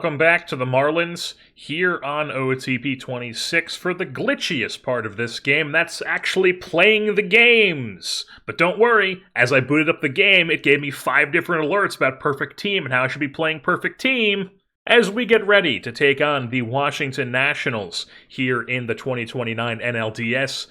Welcome back to the Marlins here on OOTP 26 for the glitchiest part of this game. That's actually playing the games. But don't worry, as I booted up the game, it gave me 5 different alerts about Perfect Team and how I should be playing Perfect Team as we get ready to take on the Washington Nationals here in the 2029 NLDS.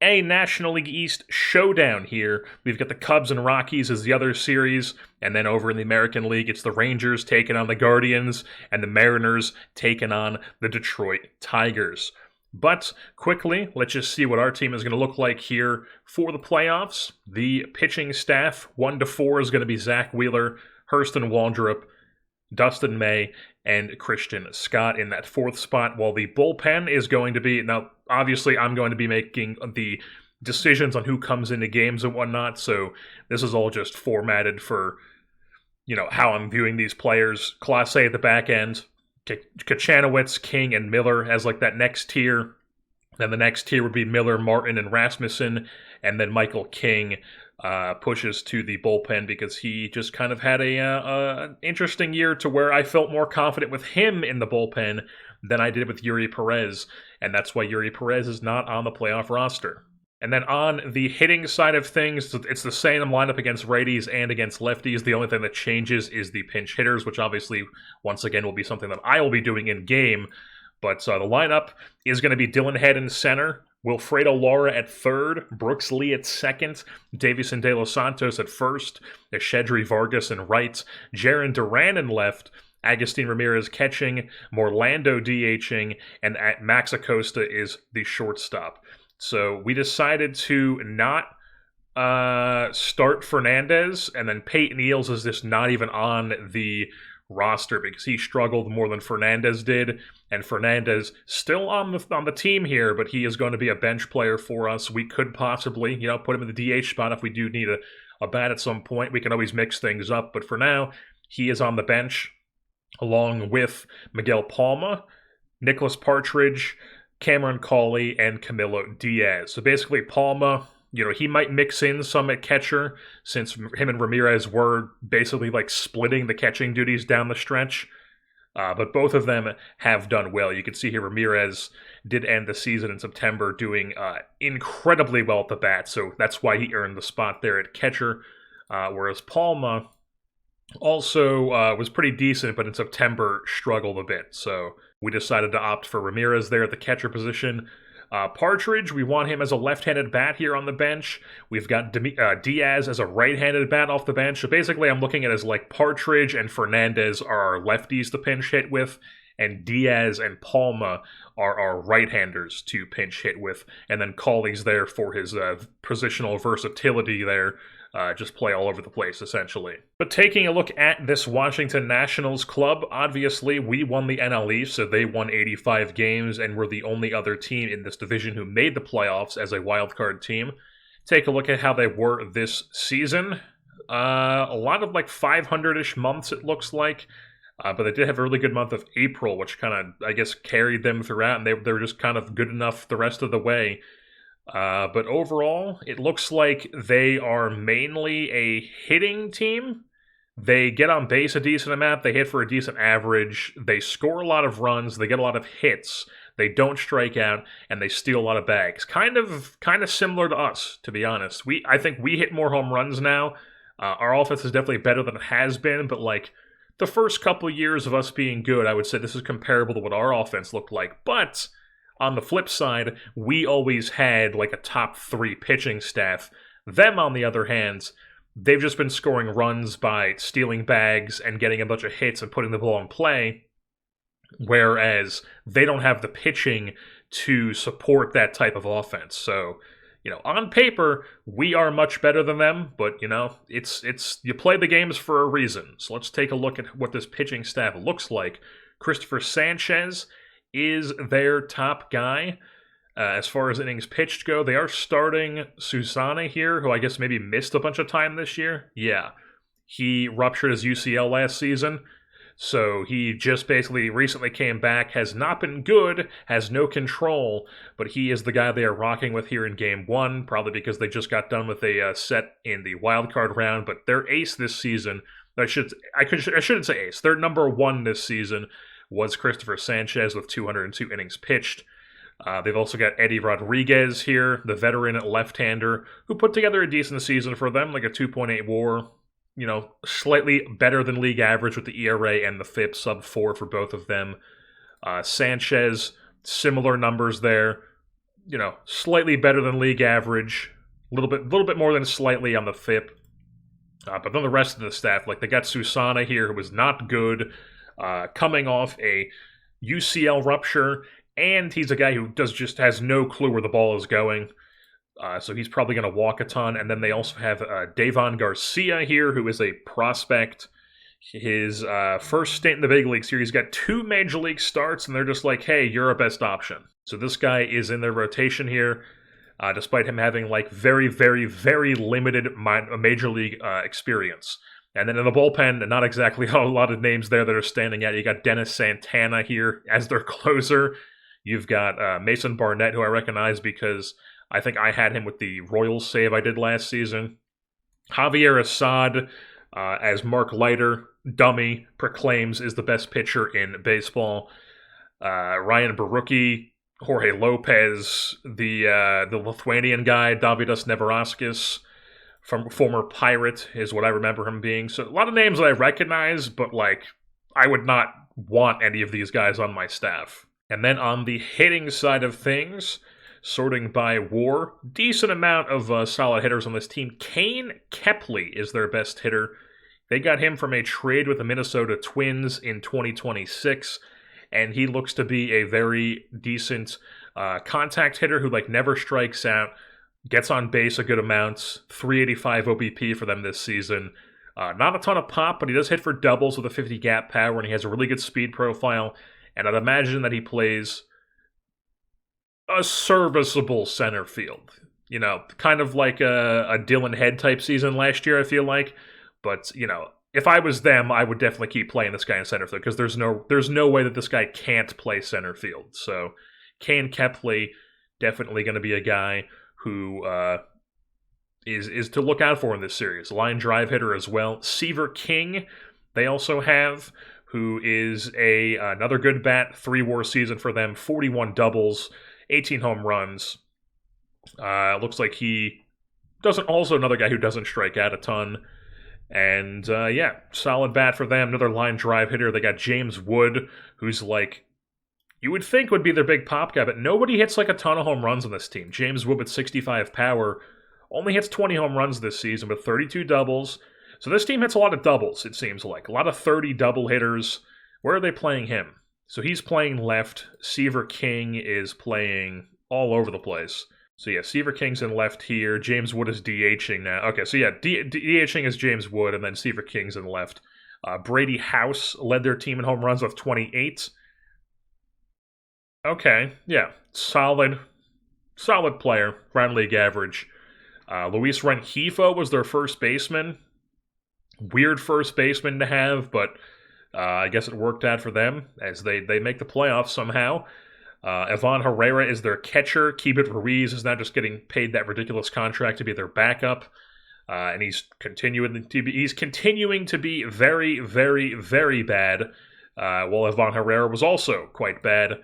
A National League East showdown here. We've got the Cubs and Rockies as the other series, and then over in the American League, it's the Rangers taking on the Guardians, and the Mariners taking on the Detroit Tigers. But quickly, let's just see what our team is going to look like here for the playoffs. The pitching staff, 1 to 4, is going to be Zach Wheeler, Hurston Waldrop, Dustin May, and Christian Scott in that 4th spot, while the bullpen is going to be, now obviously I'm going to be making the decisions on who comes into games and whatnot, so this is all just formatted for, how I'm viewing these players. Class A at the back end, Kachanowicz, King, and Miller as like that next tier. Then the next tier would be Miller, Martin, and Rasmussen, and then Michael King pushes to the bullpen because he just kind of had a interesting year to where I felt more confident with him in the bullpen than I did with Yuri Perez, and that's why Yuri Perez is not on the playoff roster. And then on the hitting side of things, it's the same lineup against righties and against lefties. The only thing that changes is the pinch hitters, which obviously, once again, will be something that I will be doing in game. But the lineup is going to be Dylan Head in center, Wilfredo Lara at third, Brooks Lee at second, Davison De Los Santos at first, Eshedri Vargas in right, Jaron Duran in left, Agustin Ramirez catching, Morlando DHing, and Max Acosta is the shortstop. So we decided to not start Fernandez, and then Peyton Eales is just not even on the roster because he struggled more than Fernandez did, and Fernandez still on the team here, but he is going to be a bench player for us. We could possibly, put him in the DH spot if we do need a bat at some point. We can always mix things up, but for now, he is on the bench along with Miguel Palma, Nicholas Partridge, Cameron Cawley, and Camilo Diaz. So basically, Palma, he might mix in some at catcher since him and Ramirez were basically like splitting the catching duties down the stretch. But both of them have done well. You can see here Ramirez did end the season in September doing incredibly well at the bat, so that's why he earned the spot there at catcher. Whereas Palma also was pretty decent, but in September struggled a bit. So we decided to opt for Ramirez there at the catcher position. Partridge, we want him as a left-handed bat here on the bench. We've got Diaz as a right-handed bat off the bench. So basically I'm looking at it as like Partridge and Fernandez are our lefties to pinch hit with, and Diaz and Palma are our right-handers to pinch hit with. And then Cawley's there for his positional versatility there. Just play all over the place, essentially. But taking a look at this Washington Nationals club, obviously we won the NL East, so they won 85 games, and we're the only other team in this division who made the playoffs as a wildcard team. Take a look at how they were this season. A lot of like 500-ish months, it looks like. But they did have a really good month of April, which kind of, I guess, carried them throughout, and they were just kind of good enough the rest of the way. But overall, it looks like they are mainly a hitting team. They get on base a decent amount, they hit for a decent average, they score a lot of runs, they get a lot of hits, they don't strike out, and they steal a lot of bags. Kind of similar to us, to be honest. I think we hit more home runs now. Our offense is definitely better than it has been, but like the first couple of years of us being good, I would say this is comparable to what our offense looked like. But on the flip side, we always had like a top 3 pitching staff. Them, on the other hand, they've just been scoring runs by stealing bags and getting a bunch of hits and putting the ball in play, whereas they don't have the pitching to support that type of offense. So, on paper, we are much better than them, but, it's you play the games for a reason. So let's take a look at what this pitching staff looks like. Christopher Sanchez is their top guy. As far as innings pitched go, they are starting Susana here, who I guess maybe missed a bunch of time this year. Yeah, he ruptured his UCL last season, so he just basically recently came back, has not been good, has no control, but he is the guy they are rocking with here in Game 1, probably because they just got done with a set in the wildcard round, but their ace this season, I shouldn't say ace, they're number 1 this season, was Christopher Sanchez with 202 innings pitched. They've also got Eddie Rodriguez here, the veteran left-hander, who put together a decent season for them, like a 2.8 WAR. Slightly better than league average with the ERA and the FIP, sub-4 for both of them. Sanchez, similar numbers there. Slightly better than league average. A little bit more than slightly on the FIP. But then the rest of the staff, like they got Susana here, who was not good, coming off a UCL rupture, and he's a guy who just has no clue where the ball is going. So he's probably going to walk a ton. And then they also have Davon Garcia here, who is a prospect. His first stint in the big leagues here, he's got 2 major league starts, and they're just like, hey, you're our best option. So this guy is in their rotation here, despite him having like very, very, very limited major league experience. And then in the bullpen, not exactly a lot of names there that are standing out. You got Dennis Santana here as their closer. You've got Mason Barnett, who I recognize because I think I had him with the Royals save I did last season. Javier Assad, as Mark Leiter, dummy, proclaims is the best pitcher in baseball. Ryan Barucki, Jorge Lopez, the Lithuanian guy, Davidas Neverauskas, from former Pirate, is what I remember him being. So a lot of names that I recognize, but like I would not want any of these guys on my staff. And then on the hitting side of things, sorting by WAR, decent amount of solid hitters on this team. Kane Kepley is their best hitter. They got him from a trade with the Minnesota Twins in 2026, and he looks to be a very decent contact hitter who like never strikes out, gets on base a good amount, 385 OBP for them this season. Not a ton of pop, but he does hit for doubles with a 50 gap power, and he has a really good speed profile, and I'd imagine that he plays a serviceable center field. Kind of like a Dylan Head type season last year, I feel like. But, if I was them, I would definitely keep playing this guy in center field, because there's no way that this guy can't play center field. So, Kane Kepley, definitely going to be a guy who is to look out for in this series. Line drive hitter as well. Seaver King, they also have, who is another good bat, 3 WAR season for them, 41 doubles, 18 home runs. Looks like he doesn't. Also, another guy who doesn't strike out a ton. And solid bat for them. Another line drive hitter. They got James Wood, who's like, you would think would be their big pop guy, but nobody hits like a ton of home runs on this team. James Wood with 65 power only hits 20 home runs this season with 32 doubles. So this team hits a lot of doubles, it seems like. A lot of 30 double hitters. Where are they playing him? So he's playing left. Seaver King is playing all over the place. So yeah, Seaver King's in left here. James Wood is DHing now. Okay, so yeah, DHing is James Wood, and then Seaver King's in left. Brady House led their team in home runs with 28. Okay, yeah, solid player, around league average. Luis Rengifo was their first baseman. Weird first baseman to have, but I guess it worked out for them as they make the playoffs somehow. Ivan Herrera is their catcher. Keibert Ruiz is now just getting paid that ridiculous contract to be their backup. And he's continuing to be very, very, very bad. While Ivan Herrera was also quite bad,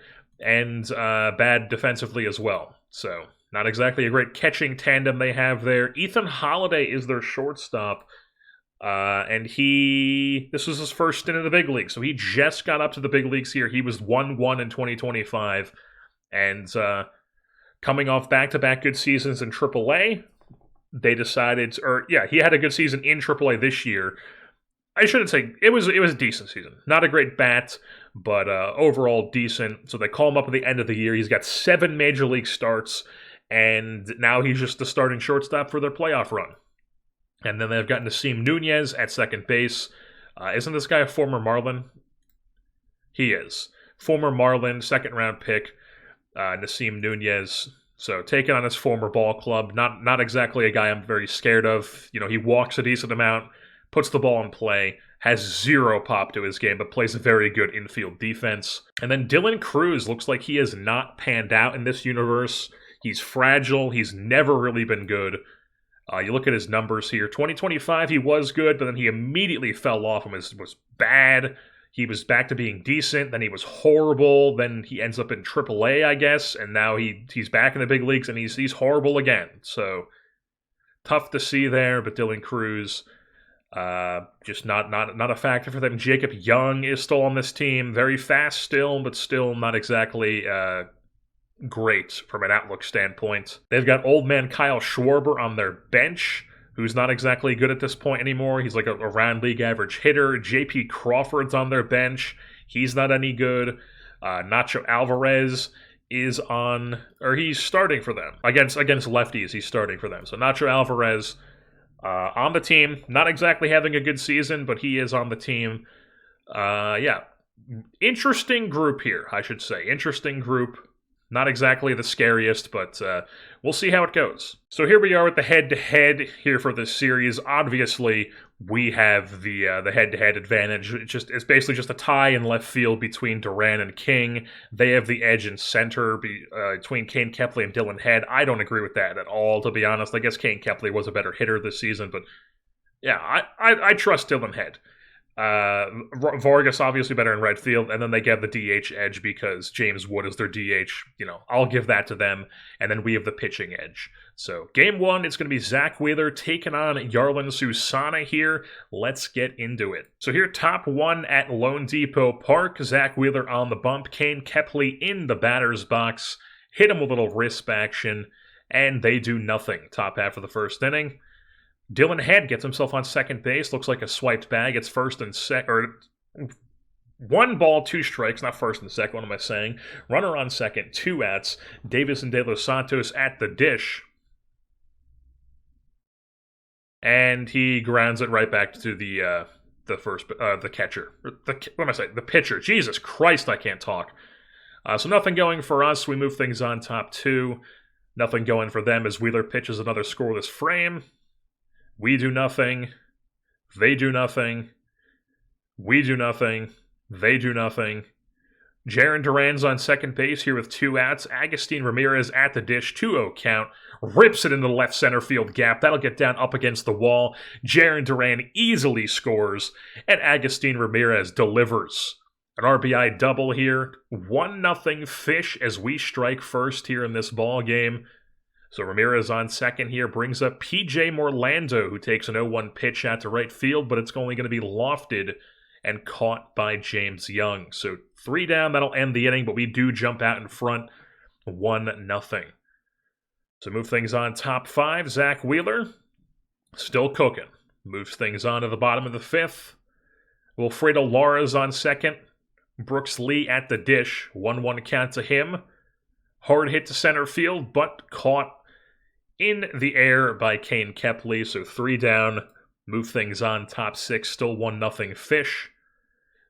and bad defensively as well. So not exactly a great catching tandem they have there. Ethan Holiday is their shortstop. And this was his first stint in the big league, so he just got up to the big leagues here. He was 1-1 in 2025, and coming off back-to-back good seasons in AAA, they decided, he had a good season in AAA this year. I shouldn't say, it was a decent season. Not a great bat, but overall decent. So they call him up at the end of the year. He's got 7 major league starts, and now he's just the starting shortstop for their playoff run. And then they've got Nasim Nunez at second base. Isn't this guy a former Marlin? He is. Former Marlin, second-round pick, Nasim Nunez. So taking on his former ball club. Not exactly a guy I'm very scared of. He walks a decent amount, puts the ball in play, has 0 pop to his game, but plays a very good infield defense. And then Dylan Cruz looks like he has not panned out in this universe. He's fragile. He's never really been good. You look at his numbers here. 2025, he was good, but then he immediately fell off and was bad. he was back to being decent, then he was horrible, then he ends up in AAA, I guess, and now he's back in the big leagues, and he's horrible again. So, tough to see there, but Dylan Cruz, just not a factor for them. Jacob Young is still on this team, very fast still, but still not exactly great from an outlook standpoint. They've got old man Kyle Schwarber on their bench, who's not exactly good at this point anymore. He's like a around league average hitter. J.P. Crawford's on their bench. He's not any good. Nacho Alvarez is he's starting for them. Against lefties, he's starting for them. So Nacho Alvarez on the team. Not exactly having a good season, but he is on the team. Yeah. Interesting group here, I should say. Interesting group. Not exactly the scariest, but we'll see how it goes. So here we are with the head-to-head here for this series. Obviously, we have the head-to-head advantage. It's basically just a tie in left field between Duran and King. They have the edge in center between Kane Kepley and Dylan Head. I don't agree with that at all, to be honest. I guess Kane Kepley was a better hitter this season, but yeah, I trust Dylan Head. Vargas obviously better in right field, and then they get the DH edge because James Wood is their DH. I'll give that to them, and then we have the pitching edge. So game one, it's going to be Zach Wheeler taking on Yarlin Susana here. Let's get into it. So here, top one at Lone Depot Park. Zach Wheeler on the bump. Kane Kepley in the batter's box. Hit him with a little wrist action, and they do nothing. Top half of the first inning. Dylan Head gets himself on second base. Looks like a swiped bag. It's first and second, or 1 ball, 2 strikes. Not first and second, what am I saying? Runner on second, 2 outs. Davis and De Los Santos at the dish. And he grounds it right back to the catcher. What am I saying? The pitcher. Jesus Christ, I can't talk. So nothing going for us. We move things on top 2. Nothing going for them as Wheeler pitches another scoreless frame. We do nothing. They do nothing. We do nothing. They do nothing. Jarren Duran's on second base here with 2 outs. Agustin Ramirez at the dish, 2-0 count. Rips it into the left center field gap. That'll get down up against the wall. Jarren Duran easily scores, and Agustin Ramirez delivers. An RBI double here. 1-0 Fish as we strike first here in this ball game. So Ramirez on second here brings up P.J. Morlando, who takes an 0-1 pitch out to right field, but it's only going to be lofted and caught by James Young. So 3 down, that'll end the inning, but we do jump out in front 1-0. So move things on top 5. Zach Wheeler, still cooking. Moves things on to the bottom of the 5th. Wilfredo Lara's on second. Brooks Lee at the dish. 1-1 count to him. Hard hit to center field, but caught in the air by Kane Kepley. So 3 down. Move things on top 6. Still 1-0 Fish.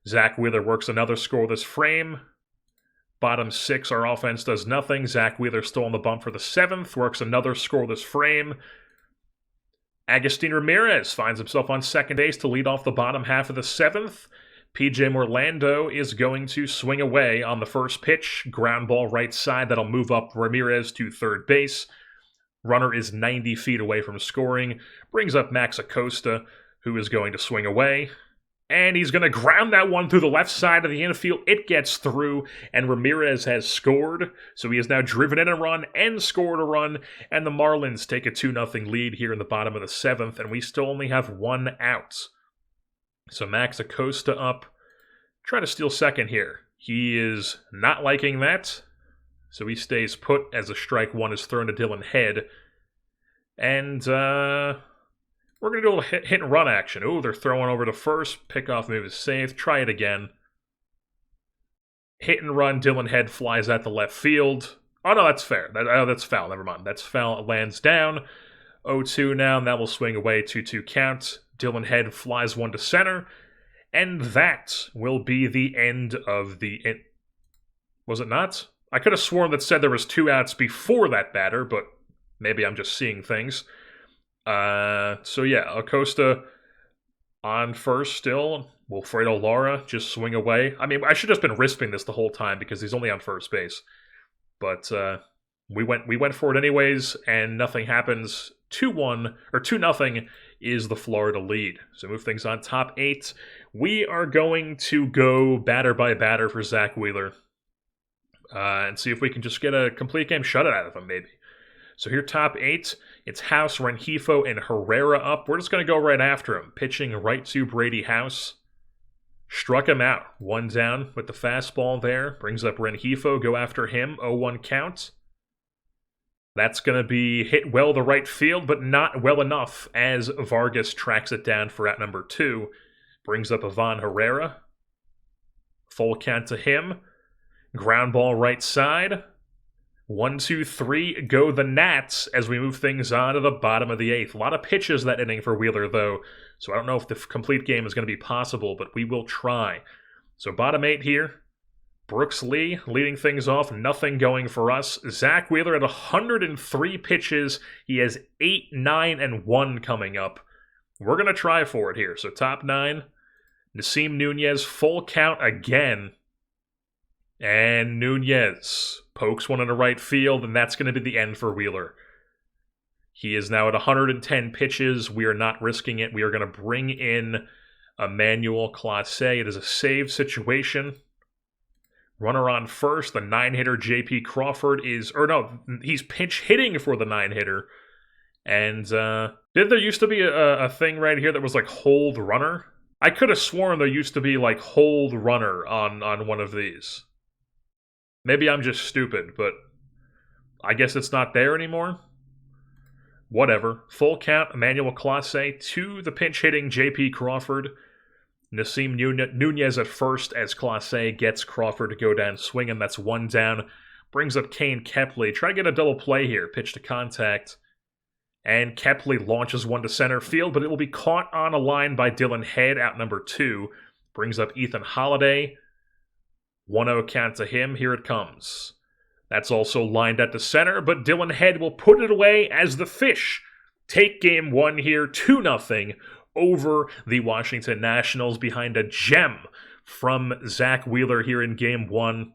Zach Wheeler works another scoreless frame. Bottom 6, our offense does nothing. Zach Wheeler still on the bump for the 7th. Works another scoreless frame. Agustin Ramirez finds himself on second base to lead off the bottom half of the 7th. P.J. Morlando is going to swing away on the first pitch. Ground ball right side. That'll move up Ramirez to third base. Runner is 90 feet away from scoring. Brings up Max Acosta, who is going to swing away. And he's going to ground that one through the left side of the infield. It gets through, and Ramirez has scored. So he has now driven in a run and scored a run. And the Marlins take a 2-0 lead here in the bottom of the 7th, and we still only have 1 out. So Max Acosta up. Try to steal second here. He is not liking that. So he stays put as a strike 1 is thrown to Dylan Head. And we're going to do a little hit and run action. Ooh, they're throwing over to first. Pickoff move is safe. Try it again. Hit and run. Dylan Head flies at the left field. Oh, no, that's fair. That's foul. Never mind. That's foul. It lands down. 0-2 now, and that will swing away. 2-2 count. Dylan Head flies one to center. And that will be the end of the... Was it not? I could have sworn that said there was 2 outs before that batter, but maybe I'm just seeing things. So yeah, Acosta on first still. Wilfredo Lara just swing away. I mean, I should have just been risping this the whole time because he's only on first base. But we went for it anyways, and nothing happens. 2-1 or 2-0 is the Florida lead. So move things on top 8. We are going to go batter by batter for Zach Wheeler. And see if we can just get a complete game shutout out of him, maybe. So here, top 8, it's House, Rengifo, and Herrera up. We're just going to go right after him. Pitching right to Brady House. Struck him out. 1 down with the fastball there. Brings up Rengifo. Go after him. 0-1 count. That's going to be hit well to right field, but not well enough as Vargas tracks it down for out number 2. Brings up Ivan Herrera. Full count to him. Ground ball right side. 1, 2, 3, go the Nats as we move things on to the bottom of the 8th. A lot of pitches that inning for Wheeler, though, so I don't know if the complete game is going to be possible, but we will try. So bottom 8 here. Brooks Lee leading things off, nothing going for us. Zach Wheeler at 103 pitches. He has 8, 9, and 1 coming up. We're going to try for it here. So top 9, Nasim Nunez, full count again. And Nunez pokes one into right field, and that's going to be the end for Wheeler. He is now at 110 pitches. We are not risking it. We are going to bring in Emmanuel Clase. It is a save situation. Runner on first. The 9-hitter J.P. Crawford is... Or no, he's pinch hitting for the 9-hitter. And did there used to be a thing right here that was like hold runner? I could have sworn there used to be like hold runner on one of these. Maybe I'm just stupid, but I guess it's not there anymore. Whatever. Full count, Emmanuel Clase to the pinch-hitting J.P. Crawford. Nasim Nunez at first as Clase gets Crawford to go down swinging. That's 1 down. Brings up Kane Kepley. Try to get a double play here. Pitch to contact. And Kepley launches one to center field, but it will be caught on a line by Dylan Head, out number 2. Brings up Ethan Holiday. 1-0 count to him. Here it comes. That's also lined at the center, but Dylan Head will put it away as the Fish take game 1 here, 2-0 over the Washington Nationals behind a gem from Zach Wheeler here in game 1.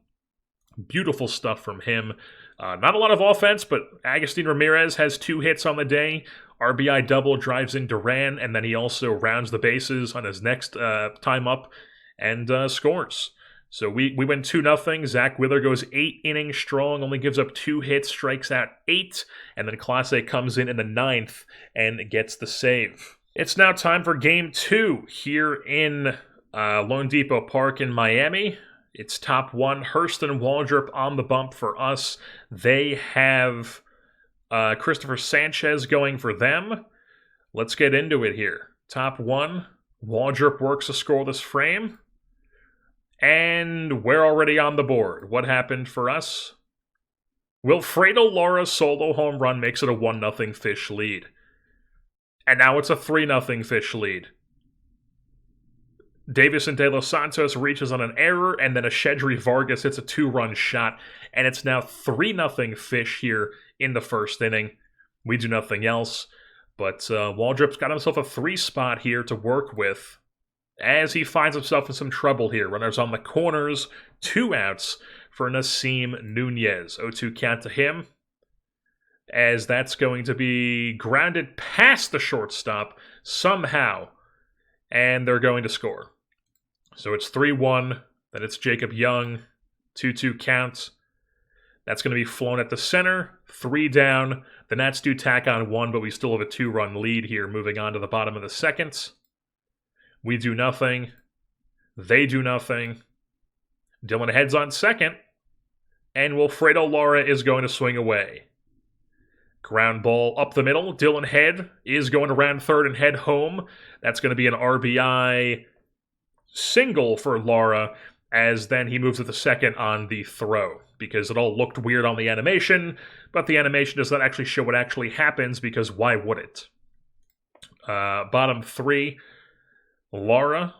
Beautiful stuff from him. Not a lot of offense, but Agustin Ramirez has 2 hits on the day. RBI double, drives in Duran, and then he also rounds the bases on his next time up and scores. So we win 2-0. Zach Wheeler goes 8 innings strong, only gives up 2 hits, strikes out 8, and then Clase comes in the 9th and gets the save. It's now time for Game 2 here in Lone Depot Park in Miami. It's top 1, Hurston Waldrop on the bump for us. They have Christopher Sanchez going for them. Let's get into it here. Top 1, Waldrop works a scoreless frame. And we're already on the board. What happened for us? Wilfredo Lara solo home run makes it a 1-0 Fish lead. And now it's a 3-0 Fish lead. Davison De Los Santos reaches on an error, and then a Shedry Vargas hits a 2-run shot, and it's now 3-0 Fish here in the first inning. We do nothing else, but Waldrop's got himself a 3 spot here to work with, as he finds himself in some trouble here. Runners on the corners, 2 outs for Nasim Nunez. 0-2 count to him, as that's going to be grounded past the shortstop somehow, and they're going to score. So it's 3-1, then it's Jacob Young, 2-2 count. That's going to be flown at the center, 3 down. The Nats do tack on 1, but we still have a 2-run lead here, moving on to the bottom of the 2nd. We do nothing. They do nothing. Dylan Head's on 2nd. And Wilfredo Lara is going to swing away. Ground ball up the middle. Dylan Head is going to round 3rd and head home. That's going to be an RBI single for Lara, as then he moves to the 2nd on the throw, because it all looked weird on the animation, but the animation does not actually show what actually happens, because why would it? Bottom 3. Lara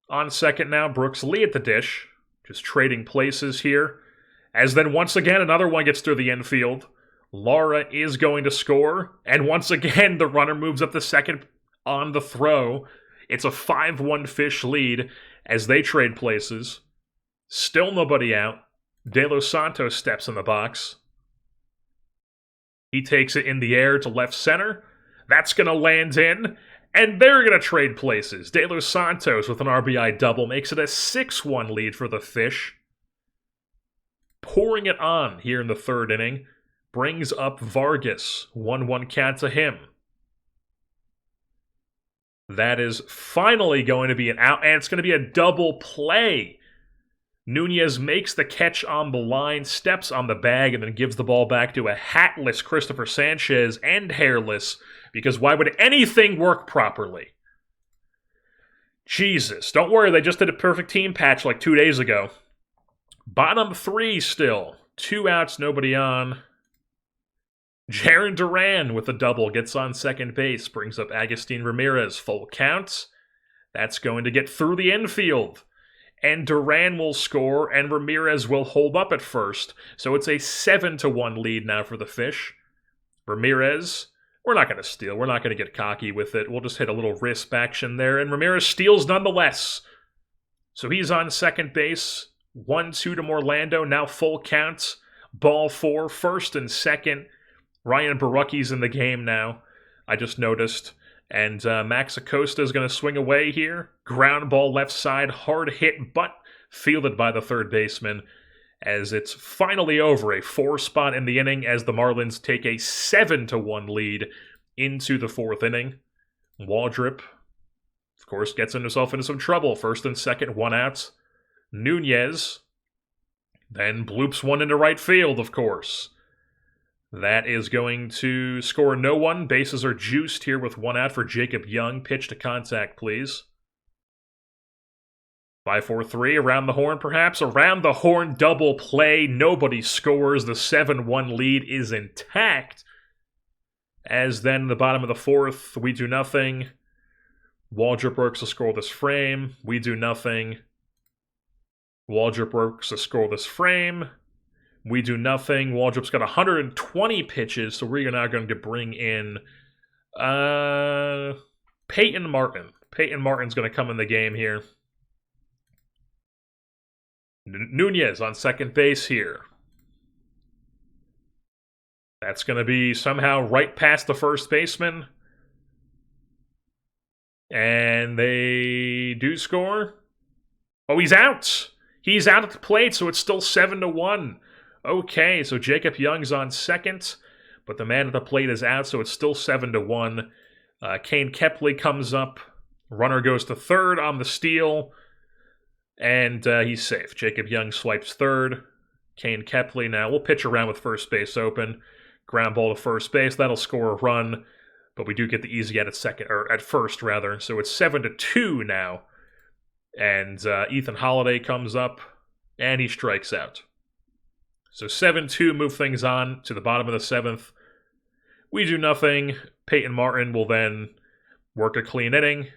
on 2nd now. Brooks Lee at the dish. Just trading places here. As then once again another one gets through the infield. Lara is going to score. And once again the runner moves up the 2nd on the throw. It's a 5-1 Fish lead as they trade places. Still nobody out. De Los Santos steps in the box. He takes it in the air to left center. That's going to land in. And they're going to trade places. De Los Santos with an RBI double makes it a 6-1 lead for the Fish. Pouring it on here in the third inning. Brings up Vargas. 1-1 count to him. That is finally going to be an out, and it's going to be a double play. Nunez makes the catch on the line, steps on the bag, and then gives the ball back to a hatless Christopher Sanchez and hairless, because why would anything work properly? Jesus, don't worry, they just did a perfect team patch like 2 days ago. Bottom 3 still. 2 outs, nobody on. Jarren Duran with a double gets on second base, brings up Agustin Ramirez, full count. That's going to get through the infield. And Duran will score, and Ramirez will hold up at first. So it's a 7-1 lead now for the Fish. Ramirez, we're not going to steal. We're not going to get cocky with it. We'll just hit a little wrist action there, and Ramirez steals nonetheless. So he's on second base. 1-2 to Orlando, now full count. Ball 4, first and second. Ryan Barucki's in the game now, I just noticed. And Max Acosta is going to swing away here. Ground ball left side, hard hit, but fielded by the third baseman. As it's finally over, a 4-spot in the inning as the Marlins take a 7-1 lead into the fourth inning. Waldrop, of course, gets himself into some trouble. First and second, 1 out. Nunez then bloops one into right field, of course. That is going to score no one. Bases are juiced here with 1 out for Jacob Young. Pitch to contact, please. 5-4-3, around the horn perhaps. Around the horn, double play. Nobody scores. The 7-1 lead is intact. As then the bottom of the fourth, we do nothing. Waldrop works to score this frame. We do nothing. Waldrop works to score this frame. We do nothing. Waldrop's got 120 pitches, so we're now going to bring in Peyton Martin. Peyton Martin's going to come in the game here. Nunez on second base here. That's going to be somehow right past the first baseman. And they do score. Oh, he's out. He's out at the plate, so it's still 7-1. Okay, so Jacob Young's on second, but the man at the plate is out, so it's still 7-1. Kane Kepley comes up. Runner goes to third on the steal, and he's safe. Jacob Young swipes third. Kane Kepley now will pitch around with first base open. Ground ball to first base. That'll score a run, but we do get the easy out at first, rather. So it's 7-2 now. And Ethan Holiday comes up, and he strikes out. So 7-2, move things on to the bottom of the seventh. We do nothing. Peyton Martin will then work a clean inning.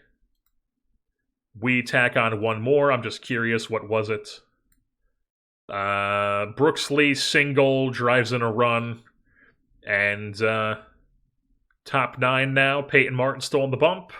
We tack on one more. I'm just curious, what was it? Brooks Lee single, drives in a run. And top 9 now. Peyton Martin still on the bump.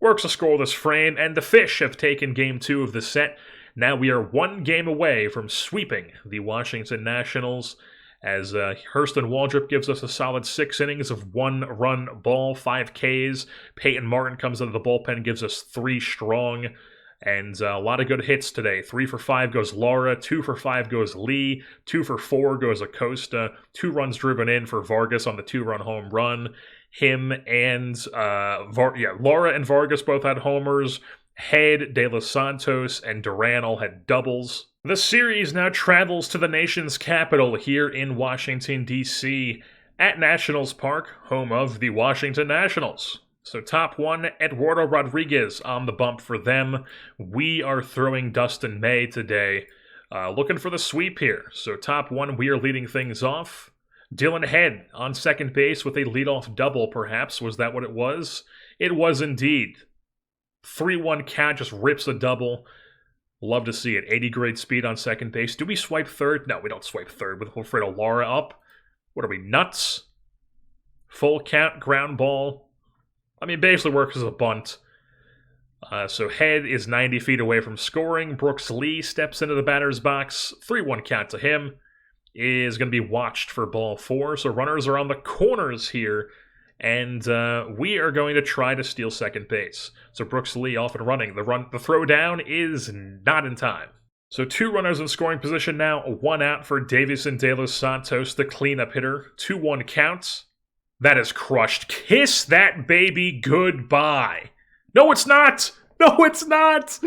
Works a scoreless frame, and the Fish have taken game 2 of the set. Now we are 1 game away from sweeping the Washington Nationals, as Hurston Waldrop gives us a solid 6 innings of 1-run ball, 5 Ks. Peyton Martin comes out of the bullpen, gives us 3 strong, and a lot of good hits today. 3 for 5 goes Laura, 2 for 5 goes Lee, 2 for 4 goes Acosta, 2 runs driven in for Vargas on the 2-run home run. Him and Laura and Vargas both had homers. Head, De Los Santos, and Duran all had doubles. The series now travels to the nation's capital here in Washington, D.C. at Nationals Park, home of the Washington Nationals. So top 1, Eduardo Rodriguez on the bump for them. We are throwing Dustin May today. Looking for the sweep here. So top 1, we are leading things off. Dylan Head on second base with a leadoff double, perhaps. Was that what it was? It was indeed. 3-1 count, just rips a double. Love to see it. 80 grade speed on second base. Do we swipe third? No, we don't swipe third with Wilfredo Lara up. What are we, nuts? Full count, ground ball. I mean, basically works as a bunt. So Head is 90 feet away from scoring. Brooks Lee steps into the batter's box. 3-1 count to him. Is going to be watched for ball 4. So runners are on the corners here And we are going to try to steal second base. So Brooks Lee off and running. The throw down is not in time. So 2 runners in scoring position now. 1 out for Davison De Los Santos, the cleanup hitter. 2-1 counts. That is crushed. Kiss that baby goodbye. No, it's not! No, it's not!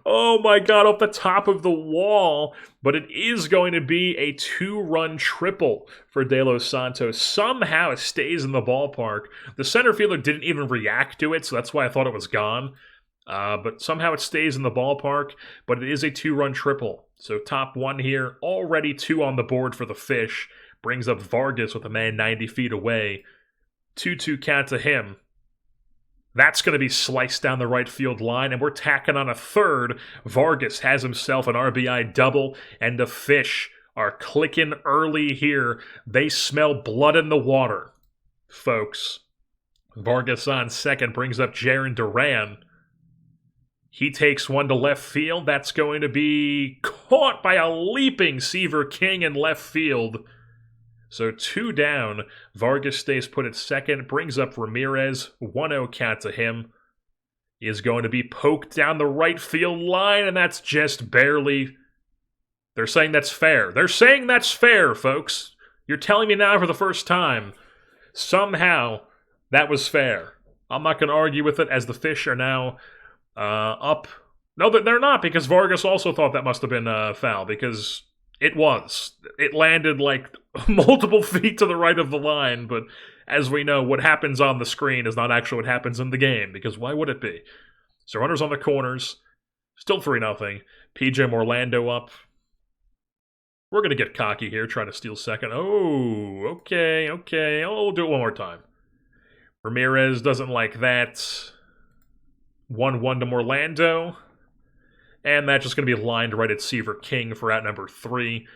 Oh my god, off the top of the wall. But it is going to be a 2-run triple for De Los Santos. Somehow it stays in the ballpark. The center fielder didn't even react to it, so that's why I thought it was gone. But somehow it stays in the ballpark, but it is a 2-run triple. So top 1 here, already 2 on the board for the Fish. Brings up Vargas with a man 90 feet away. 2-2 count to him. That's going to be sliced down the right field line, and we're tacking on a third. Vargas has himself an RBI double, and the Fish are clicking early here. They smell blood in the water, folks. Vargas on second brings up Jarren Duran. He takes one to left field. That's going to be caught by a leaping Seaver King in left field. So 2 down. Vargas stays put at second, brings up Ramirez. 1-0 count to him. He is going to be poked down the right field line, and that's just barely... They're saying that's fair. They're saying that's fair, folks. You're telling me now for the first time. Somehow, that was fair. I'm not going to argue with it, as the Fish are now up. No, they're not, because Vargas also thought that must have been foul, because... It was. It landed like multiple feet to the right of the line, but as we know, what happens on the screen is not actually what happens in the game, because why would it be? So runners on the corners, still 3-0. PJ Orlando up. We're going to get cocky here, trying to steal second. Oh, okay. Oh, we'll do it one more time. Ramirez doesn't like that. 1-1 to Orlando. And that's just going to be lined right at Seaver King for out number 3.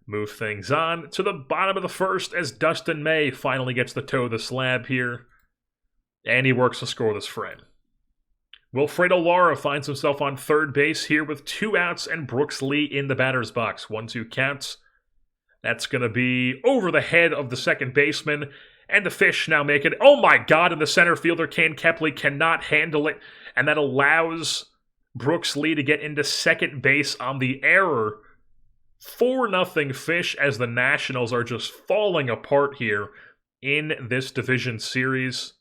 Move things on to the bottom of the first as Dustin May finally gets the toe of the slab here. And he works to score this frame. Wilfredo Lara finds himself on third base here with 2 outs and Brooks Lee in the batter's box. 1-2 counts. That's going to be over the head of the second baseman. And the Fish now make it. Oh my god, and the center fielder, Kane Kepley, cannot handle it. And that allows... Brooks Lee to get into second base on the error. 4-0 Fish as the Nationals are just falling apart here in this division series.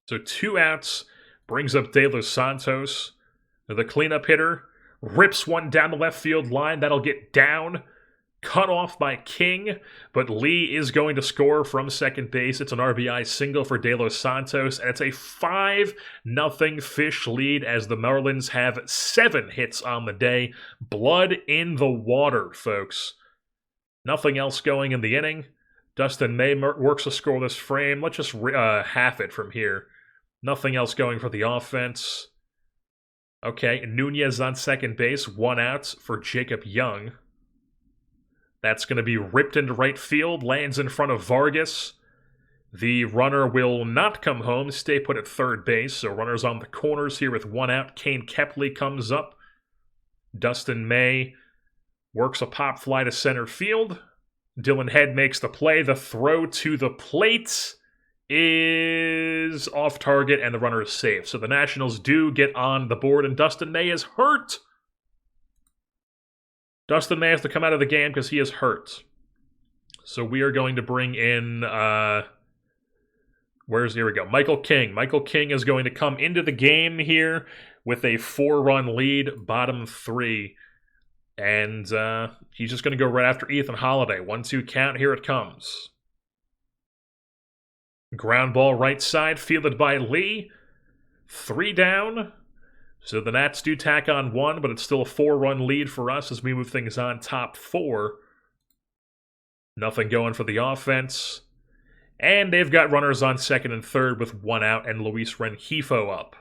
So 2 outs brings up De Los Santos. The cleanup hitter rips one down the left field line. That'll get down. Cut off by King, but Lee is going to score from second base. It's an RBI single for De Los Santos, and it's a 5-0 Fish lead as the Marlins have 7 hits on the day. Blood in the water, folks. Nothing else going in the inning. Dustin May works to score this frame. Let's just half it from here. Nothing else going for the offense. Okay, Nunez on second base, 1 out for Jacob Young. That's going to be ripped into right field, lands in front of Vargas. The runner will not come home, stay put at third base, so runners on the corners here with 1 out. Kane Kepley comes up. Dustin May works a pop fly to center field. Dylan Head makes the play. The throw to the plate is off target, and the runner is safe. So the Nationals do get on the board, and Dustin May is hurt. Dustin May has to come out of the game because he is hurt. So we are going to bring in, here we go, Michael King. Michael King is going to come into the game here with a 4-run lead, bottom 3. And he's just going to go right after Ethan Holiday. 1-2 count, here it comes. Ground ball right side, fielded by Lee. 3 down. So the Nats do tack on 1, but it's still a 4-run lead for us as we move things on top 4. Nothing going for the offense. And they've got runners on second and third with 1 out and Luis Rengifo up.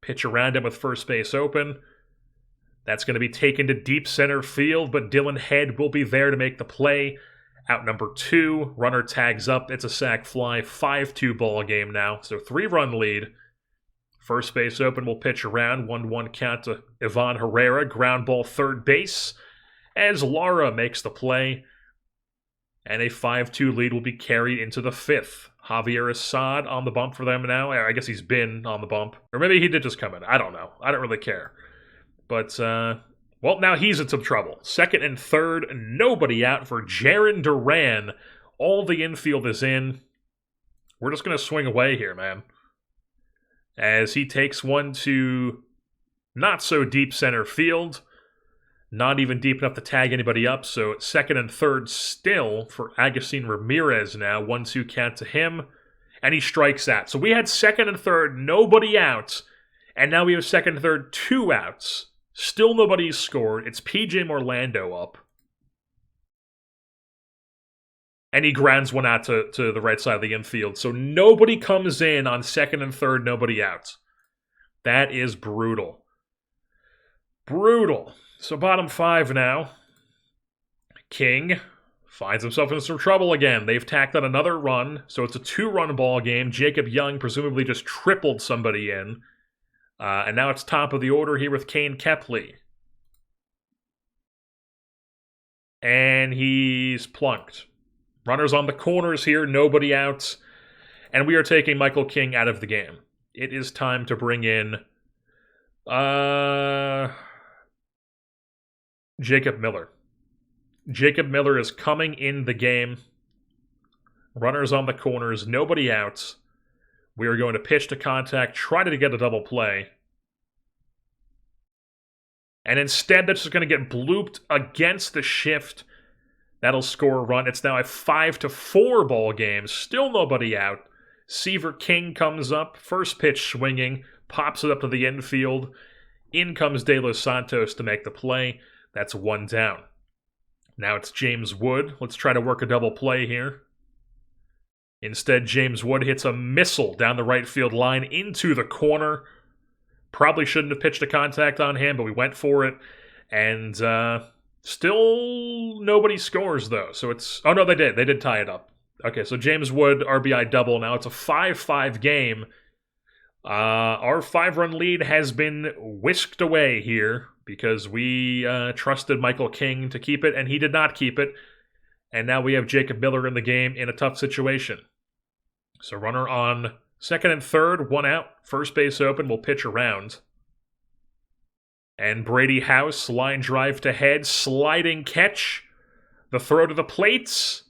Pitch around him with first base open. That's going to be taken to deep center field, but Dylan Head will be there to make the play. Out number 2, runner tags up. It's a sac fly, 5-2 ball game now. So 3-run lead. First base open will pitch around. 1-1 count to Ivan Herrera. Ground ball third base as Lara makes the play. And a 5-2 lead will be carried into the 5th. Javier Assad on the bump for them now. I guess he's been on the bump. Or maybe he did just come in. I don't know. I don't really care. But, well, now he's in some trouble. Second and third, nobody out for Jarren Duran. All the infield is in. We're just going to swing away here, man. As he takes one to not so deep center field. Not even deep enough to tag anybody up. So second and third still for Agustin Ramirez now. 1-2 count to him. And he strikes out. So we had second and third, nobody out. And now we have second and third, 2 outs. Still nobody's scored. It's PJ Morlando up. And he grounds one out to the right side of the infield. So nobody comes in on second and third, nobody out. That is brutal. Brutal. So bottom 5 now. King finds himself in some trouble again. They've tacked on another run. So it's a 2-run ball game. Jacob Young presumably just tripled somebody in. And now it's top of the order here with Kane Kepley. And he's plunked. Runners on the corners here, nobody out. And we are taking Michael King out of the game. It is time to bring in Jacob Miller. Jacob Miller is coming in the game. Runners on the corners, nobody out. We are going to pitch to contact, try to get a double play. And instead, that's just going to get blooped against the shift. That'll score a run. It's now a 5-4 ball game. Still nobody out. Seaver King comes up. First pitch swinging. Pops it up to the infield. In comes De Los Santos to make the play. That's 1 down. Now it's James Wood. Let's try to work a double play here. Instead, James Wood hits a missile down the right field line into the corner. Probably shouldn't have pitched a contact on him, but we went for it. And still nobody scores, though. So it's... Oh, no, they did. They did tie it up. Okay, so James Wood, RBI double. Now it's a 5-5 game. Our 5-run lead has been whisked away here because we trusted Michael King to keep it, and he did not keep it. And now we have Jacob Miller in the game in a tough situation. So runner on second and third, 1 out. First base open, we'll pitch around. And Brady House, line drive to head, sliding catch. The throw to the plates.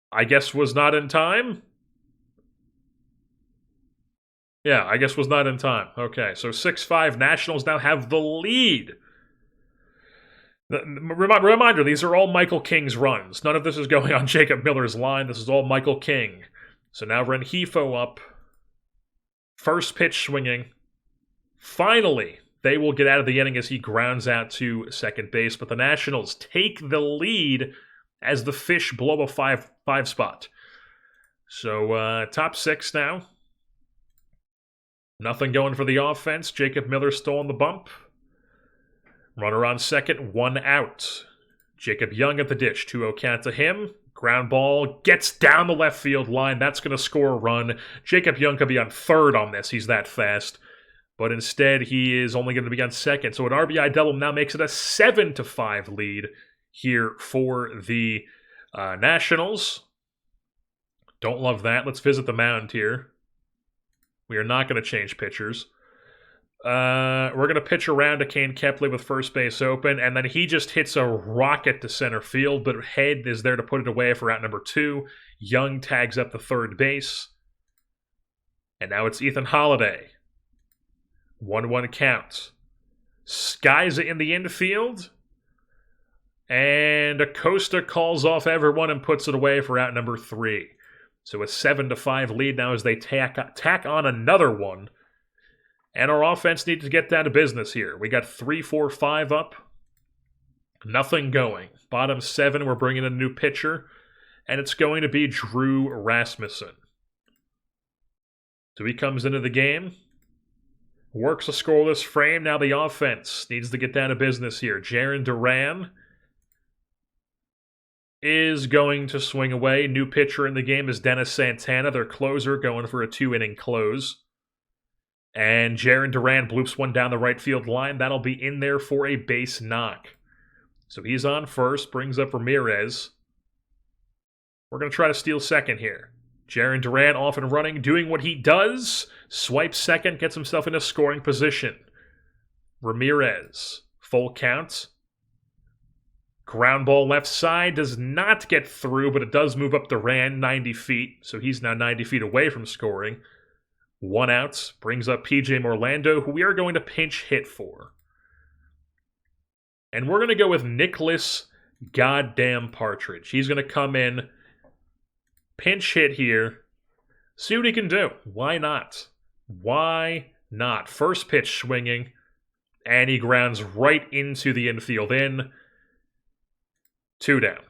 I guess was not in time. Yeah, I guess was not in time. Okay, so 6-5 Nationals now have the lead. Reminder, these are all Michael King's runs. None of this is going on Jacob Miller's line. This is all Michael King. So now Rengifo up. First pitch swinging. Finally, they will get out of the inning as he grounds out to second base. But the Nationals take the lead as the Fish blow a 5 spot. So top 6 now. Nothing going for the offense. Jacob Miller still on the bump. Runner on second, 1 out. Jacob Young at the dish, 2-0 count to him. Ground ball gets down the left field line. That's going to score a run. Jacob Young could be on third on this. He's that fast. But instead, he is only going to be on second. So an RBI double now makes it a 7-5 lead here for the Nationals. Don't love that. Let's visit the mound here. We are not going to change pitchers. We're going to pitch around to Kane Kepley with first base open, and then he just hits a rocket to center field, but Head is there to put it away for out number 2. Young tags up the third base. And now it's Ethan Holiday. 1-1 count. Skies it in the infield. And Acosta calls off everyone and puts it away for out number 3. So a 7-5 lead now as they tack on another one. And our offense needs to get down to business here. We got 3, 4, 5 up. Nothing going. Bottom 7, we're bringing in a new pitcher. And it's going to be Drew Rasmussen. So he comes into the game. Works a scoreless frame. Now the offense needs to get down to business here. Jarren Duran is going to swing away. New pitcher in the game is Dennis Santana, their closer, going for a 2-inning close. And Jarren Duran bloops one down the right field line. That'll be in there for a base knock. So he's on first, brings up Ramirez. We're going to try to steal second here. Jarren Duran off and running, doing what he does. Swipes second, gets himself in a scoring position. Ramirez, full count. Ground ball left side, does not get through, but it does move up Duran 90 feet, so he's now 90 feet away from scoring. 1 out, brings up PJ Morlando, who we are going to pinch hit for. And we're going to go with Nicholas Goddamn Partridge. He's going to come in, pinch hit here, see what he can do. Why not? Why not? First pitch swinging, and he grounds right into the infield in. 2 down.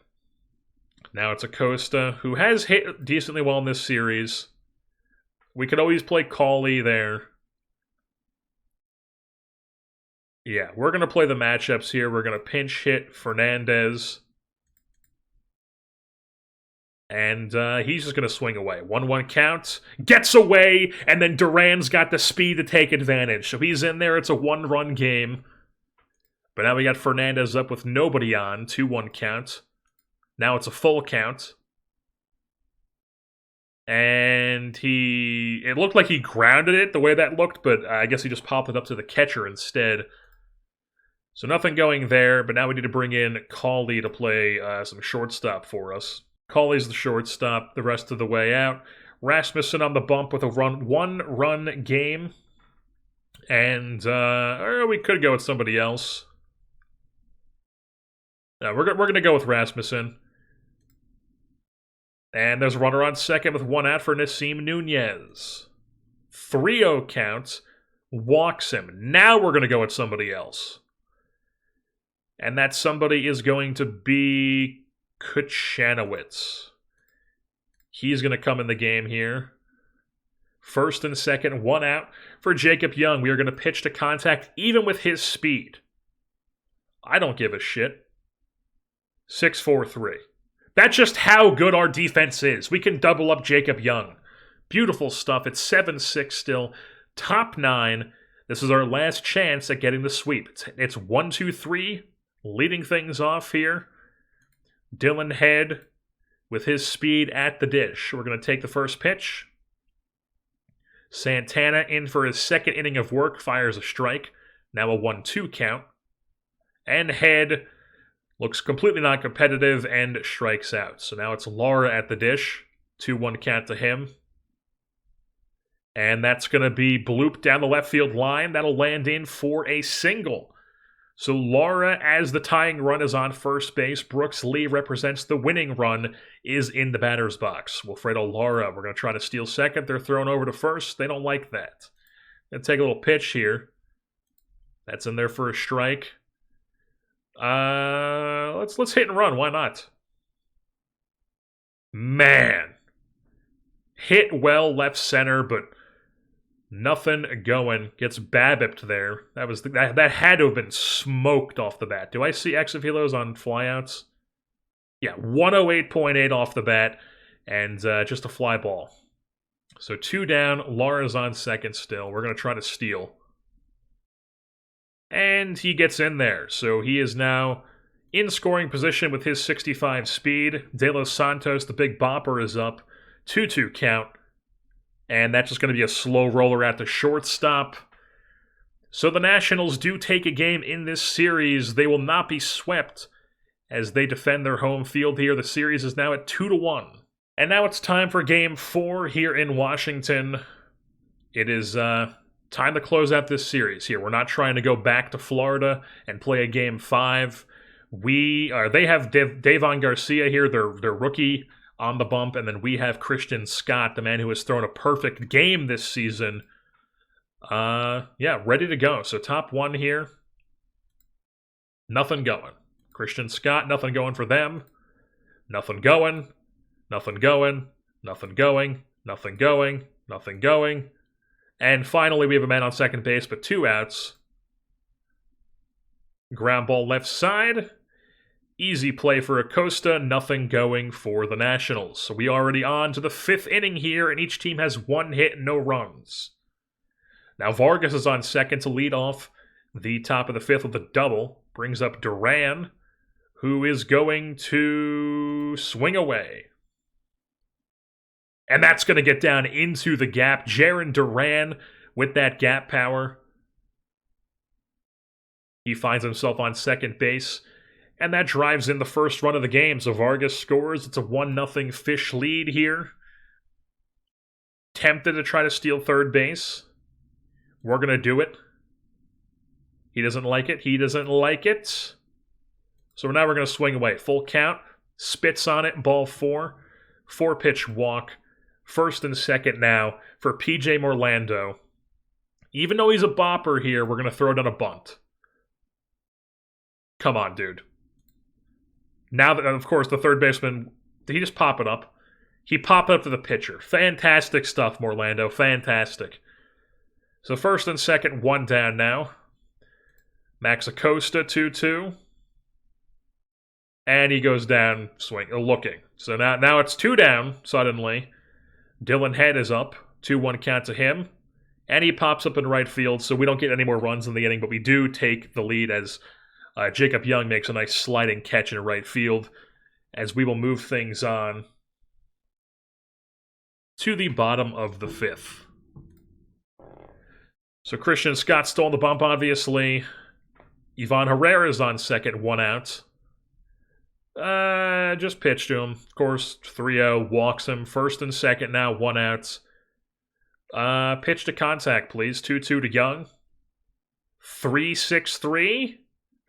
Now it's Acosta, who has hit decently well in this series. We could always play Cawley there. Yeah, we're going to play the matchups here. We're going to pinch hit Fernandez. And he's just going to swing away. 1-1 count. Gets away, and then Duran's got the speed to take advantage. So he's in there. It's a 1-run game. But now we got Fernandez up with nobody on. 2-1 count. Now it's a full count. And it looked like he grounded it the way that looked, but I guess he just popped it up to the catcher instead. So nothing going there, but now we need to bring in Cawley to play some shortstop for us. Cawley's the shortstop the rest of the way out. Rasmussen on the bump with a 1-run game. And we could go with somebody else. No, we're going to go with Rasmussen. And there's a runner on second with 1 out for Nasim Nunez. 3-0 count. Walks him. Now we're going to go with somebody else. And that somebody is going to be Kuchanowicz. He's going to come in the game here. First and second, 1 out for Jacob Young. We are going to pitch to contact even with his speed. I don't give a shit. 6-4-3. That's just how good our defense is. We can double up Jacob Young. Beautiful stuff. It's 7-6 still. Top 9. This is our last chance at getting the sweep. It's 1-2-3. Leading things off here. Dylan Head with his speed at the dish. We're going to take the first pitch. Santana in for his second inning of work. Fires a strike. Now a 1-2 count. And Head looks completely non-competitive and strikes out. So now it's Lara at the dish. 2-1 count to him. And that's going to be blooped down the left field line. That'll land in for a single. So Lara, as the tying run, is on first base. Brooks Lee represents the winning run, is in the batter's box. Wilfredo Lara, we're going to try to steal second. They're thrown over to first. They don't like that. Going to take a little pitch here. That's in there for a strike. Let's hit and run. Why not? Man. Hit well left center, but nothing going. Gets BABIP'd there. That had to have been smoked off the bat. Do I see Exafilos on flyouts? Yeah, 108.8 off the bat, and just a fly ball. So 2 down. Lara's on second still. We're going to try to steal. And he gets in there. So he is now in scoring position with his 65 speed. De Los Santos, the big bopper, is up. 2-2 count. And that's just going to be a slow roller at the shortstop. So the Nationals do take a game in this series. They will not be swept as they defend their home field here. The series is now at 2-1. And now it's time for Game 4 here in Washington. It is time to close out this series here. We're not trying to go back to Florida and play a Game 5. They have Davon Garcia here, their rookie, on the bump, and then we have Christian Scott, the man who has thrown a perfect game this season. Ready to go. So top 1 here. Nothing going. Christian Scott, nothing going for them. Nothing going. Nothing going. Nothing going. Nothing going. Nothing going. And finally, we have a man on second base, but 2 outs. Ground ball left side. Easy play for Acosta, nothing going for the Nationals. So we already on to the 5th inning here, and each team has 1 hit and no runs. Now Vargas is on second to lead off the top of the 5th with a double. Brings up Duran, who is going to swing away. And that's going to get down into the gap. Jarren Duran with that gap power. He finds himself on second base. And that drives in the first run of the game. So Vargas scores. It's a 1-0 Fish lead here. Tempted to try to steal third base. We're going to do it. He doesn't like it. He doesn't like it. So now we're going to swing away. Full count. Spits on it. Ball 4. 4-pitch walk. First and second now for PJ Morlando. Even though he's a bopper here, we're going to throw it on a bunt. Come on, dude. Now that, of course, the third baseman, did he just pop it up? He popped it up to the pitcher. Fantastic stuff, Morlando. Fantastic. So first and second, 1 down now. Max Acosta, 2-2. And he goes down, looking. So now it's 2 down, suddenly. Dylan Head is up. 2-1 count to him. And he pops up in right field, so we don't get any more runs in the inning, but we do take the lead as Jacob Young makes a nice sliding catch in right field, as we will move things on to the bottom of the 5th. So Christian Scott stole the bump, obviously. Ivan Herrera is on second, 1 out. Just pitched to him. Of course, 3-0, walks him. First and second now, 1 out. Pitch to contact, please. 2-2 to Young. 3-6-3.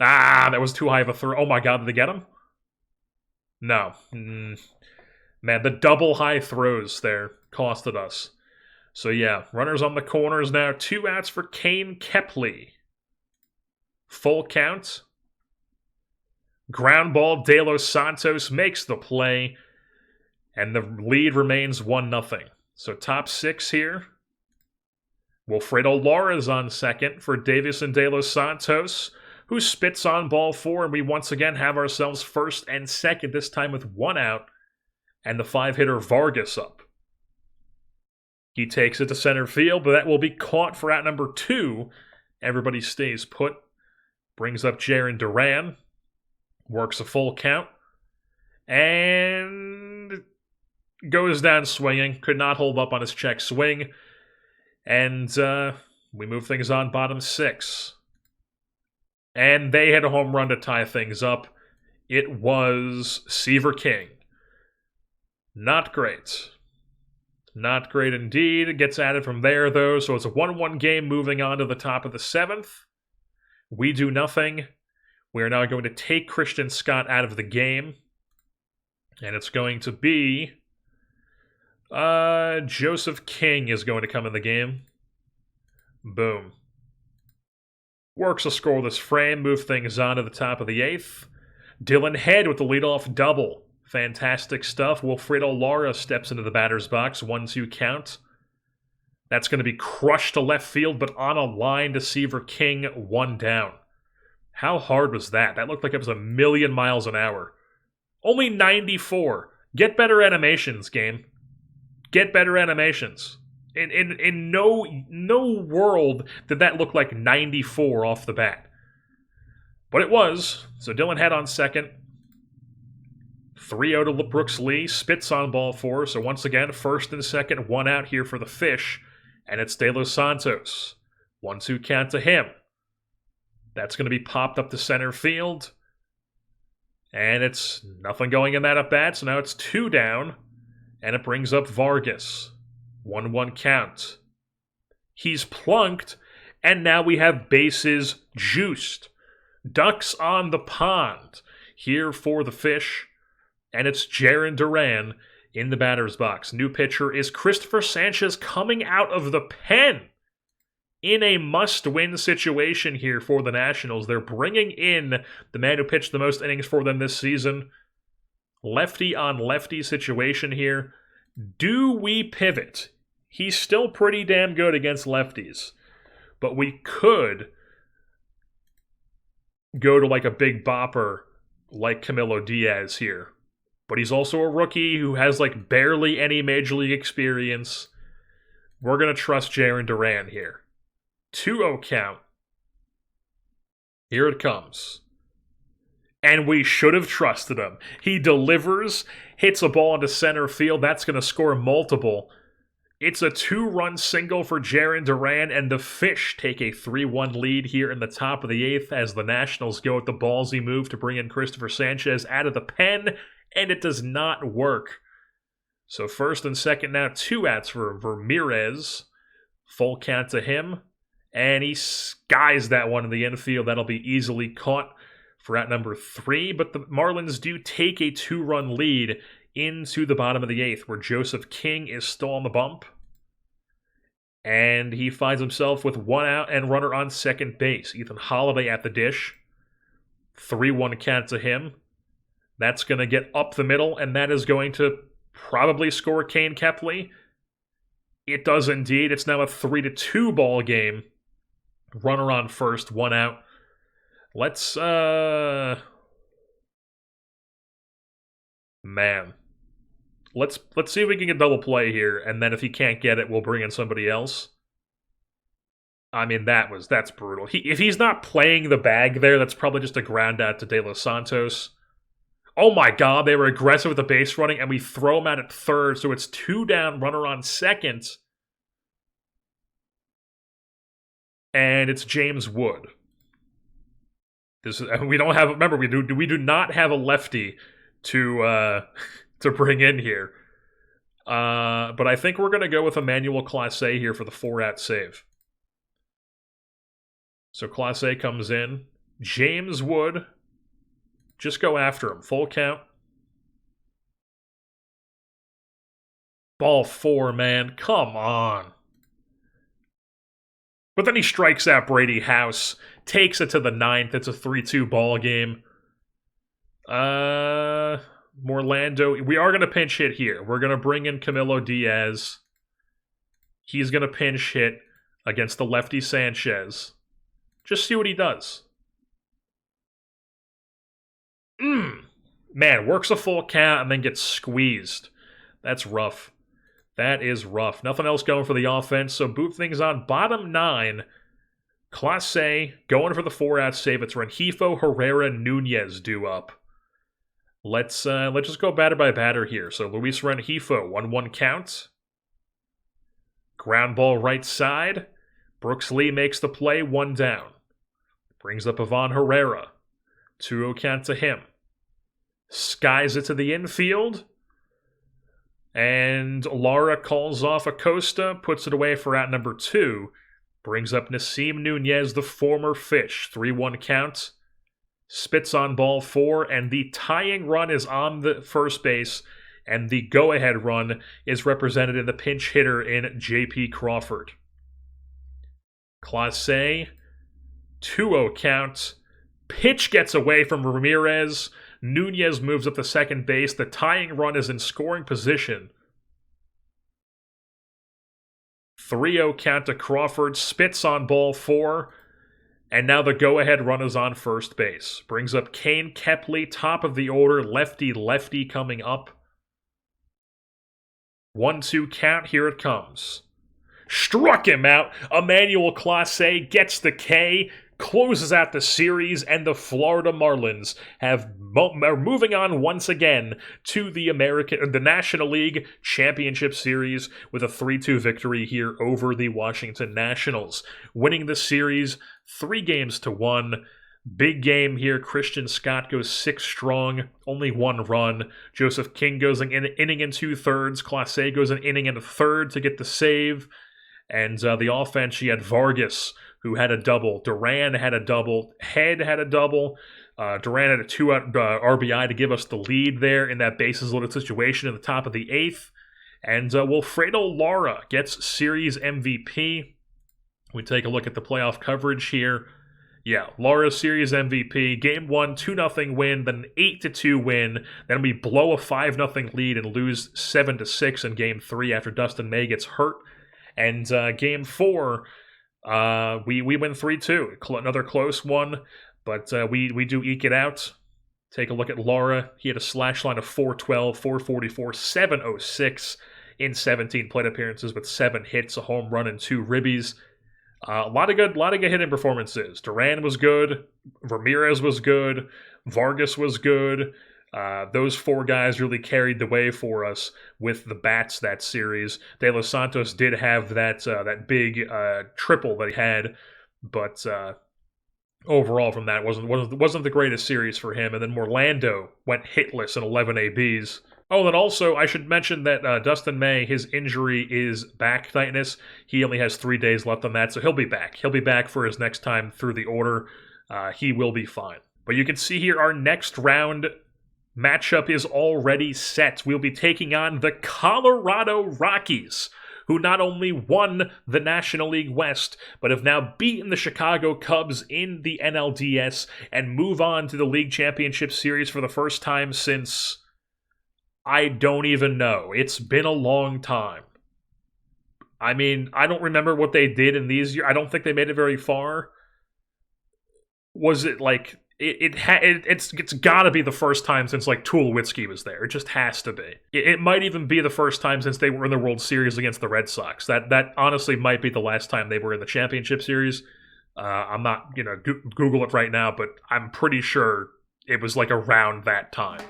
That was too high of a throw. Oh my god, did they get him? No. Man, the double high throws there costed us. So yeah, runners on the corners now. 2 outs for Kane Kepley. Full count. Ground ball, De Los Santos makes the play. And the lead remains 1-0. So top 6 here. Wilfredo Lara's on second for Davis and De Los Santos, who spits on ball 4, and we once again have ourselves first and second, this time with 1 out, and the 5-hitter Vargas up. He takes it to center field, but that will be caught for out number 2. Everybody stays put. Brings up Jarren Duran. Works a full count. And goes down swinging. Could not hold up on his check swing. And we move things on bottom 6. And they had a home run to tie things up. It was Seaver King. Not great. Not great indeed. It gets added from there, though. So it's a 1-1 game moving on to the top of the 7th. We do nothing. We are now going to take Christian Scott out of the game. And it's going to be Joseph King is going to come in the game. Boom. Works a scoreless frame, move things on to the top of the 8th. Dylan Head with the leadoff double. Fantastic stuff. Wilfredo Lara steps into the batter's box. 1-2 count. That's going to be crushed to left field, but on a line to Seaver King, 1 down. How hard was that? That looked like it was 1,000,000 miles an hour. Only 94. Get better animations, game. Get better animations. In no world did that look like 94 off the bat. But it was. So Dylan Head on second. 3-0 to Brooks Lee. Spits on ball 4. So once again, first and second, 1 out here for the Fish. And it's De Los Santos. 1-2 count to him. That's going to be popped up to center field. And it's nothing going in that at bat. So now it's 2 down. And it brings up Vargas. 1-1 count. He's plunked. And now we have bases juiced. Ducks on the pond here for the Fish. And it's Jarren Duran in the batter's box. New pitcher is Christopher Sanchez coming out of the pen in a must-win situation here for the Nationals. They're bringing in the man who pitched the most innings for them this season. Lefty on lefty situation here. Do we pivot? He's still pretty damn good against lefties. But we could go to like a big bopper like Camilo Diaz here. But he's also a rookie who has like barely any major league experience. We're going to trust Jarren Duran here. 2-0 count. Here it comes. And we should have trusted him. He delivers, hits a ball into center field. That's going to score multiple. It's a 2-run single for Jarren Duran, and the Fish take a 3-1 lead here in the top of the 8th as the Nationals go with the ballsy move to bring in Christopher Sanchez out of the pen, and it does not work. So first and second now, 2 outs for Ramirez. Full count to him, and he skies that one in the infield. That'll be easily caught for out number 3, but the Marlins do take a 2-run lead into the bottom of the 8th, where Joseph King is still on the bump. And he finds himself with 1 out and runner on second base. Ethan Holiday at the dish. 3-1 count to him. That's going to get up the middle, and that is going to probably score Kane Kepley. It does indeed. It's now a 3-2 ball game. Runner on first, 1 out. Let's, man. Let's see if we can get double play here, and then if he can't get it, we'll bring in somebody else. I mean, that's brutal. If he's not playing the bag there, that's probably just a ground out to De Los Santos. Oh my god, they were aggressive with the base running, and we throw him out at third, so it's 2 down, runner on second. And it's James Wood. We don't have. Remember, we do not have a lefty to bring in here. But I think we're gonna go with Emmanuel Clase here for the 4-out save. So Clase comes in. James Wood. Just go after him. Full count. Ball 4, man. Come on. But then he strikes out Brady House, takes it to the 9th. It's a 3-2 ball game. Morlando, we are going to pinch hit here. We're going to bring in Camilo Diaz. He's going to pinch hit against the lefty Sanchez. Just see what he does. Man, works a full count and then gets squeezed. That's rough. That is rough. Nothing else going for the offense, so boot things on bottom 9. Clase going for the 4-out save. It's Rengifo, Herrera, Nunez due up. Let's just go batter by batter here. So Luis Rengifo, 1-1 count. Ground ball right side. Brooks Lee makes the play, 1 down. Brings up Ivan Herrera. 2-0 count to him. Skies it to the infield. And Lara calls off Acosta, puts it away for out number 2. Brings up Nasim Nunez, the former Fish. 3-1 count. Spits on ball 4, and the tying run is on the first base, and the go-ahead run is represented in the pinch hitter in J.P. Crawford. Clase, 2-0 count. Pitch gets away from Ramirez. Nunez moves up to second base. The tying run is in scoring position. 3-0 count to Crawford. Spits on ball 4. And now the go-ahead run is on first base. Brings up Kane Kepley, top of the order. Lefty coming up. 1-2 count. Here it comes. Struck him out. Emmanuel Clase gets the K. Closes out the series, and the Florida Marlins are moving on once again to the National League Championship Series with a 3-2 victory here over the Washington Nationals. Winning the series 3-1. Big game here. Christian Scott goes 6 strong, only 1 run. Joseph King goes an inning and 2/3. Clase goes an inning and a third to get the save. And the offense, you had Vargas, who had a double. Duran had a double. Head had a double. Duran had a 2-out RBI to give us the lead there in that bases-loaded situation in the top of the 8th. And Wilfredo Lara gets series MVP. We take a look at the playoff coverage here. Yeah, Lara's series MVP. Game 1, 2-0 win, then an 8-2 win. Then we blow a 5-0 lead and lose 7-6 in Game 3 after Dustin May gets hurt. And Game 4, we win 3-2. Another close one, but we do eke it out. Take a look at Lara. He had a slash line of 412, 444, 706 in 17 plate appearances with 7 hits, a home run, and 2 ribbies. A lot of good hitting performances. Duran was good. Ramirez was good. Vargas was good. Those four guys really carried the way for us with the bats that series. De Los Santos did have that big triple that he had, but overall from that wasn't the greatest series for him. And then Orlando went hitless in 11 ABs. Oh, and also I should mention that Dustin May, his injury is back tightness. He only has 3 days left on that, so he'll be back. He'll be back for his next time through the order. He will be fine. But you can see here our next round matchup is already set. We'll be taking on the Colorado Rockies, who not only won the National League West, but have now beaten the Chicago Cubs in the NLDS and move on to the League Championship Series for the first time since... I don't even know. It's been a long time. I mean, I don't remember what they did in these years. I don't think they made it very far. Was it like... It's got to be the first time since like Tulowitzki was there. It just has to be. It might even be the first time since they were in the World Series against the Red Sox. That honestly might be the last time they were in the Championship Series. I'm not Google it right now, but I'm pretty sure it was like around that time.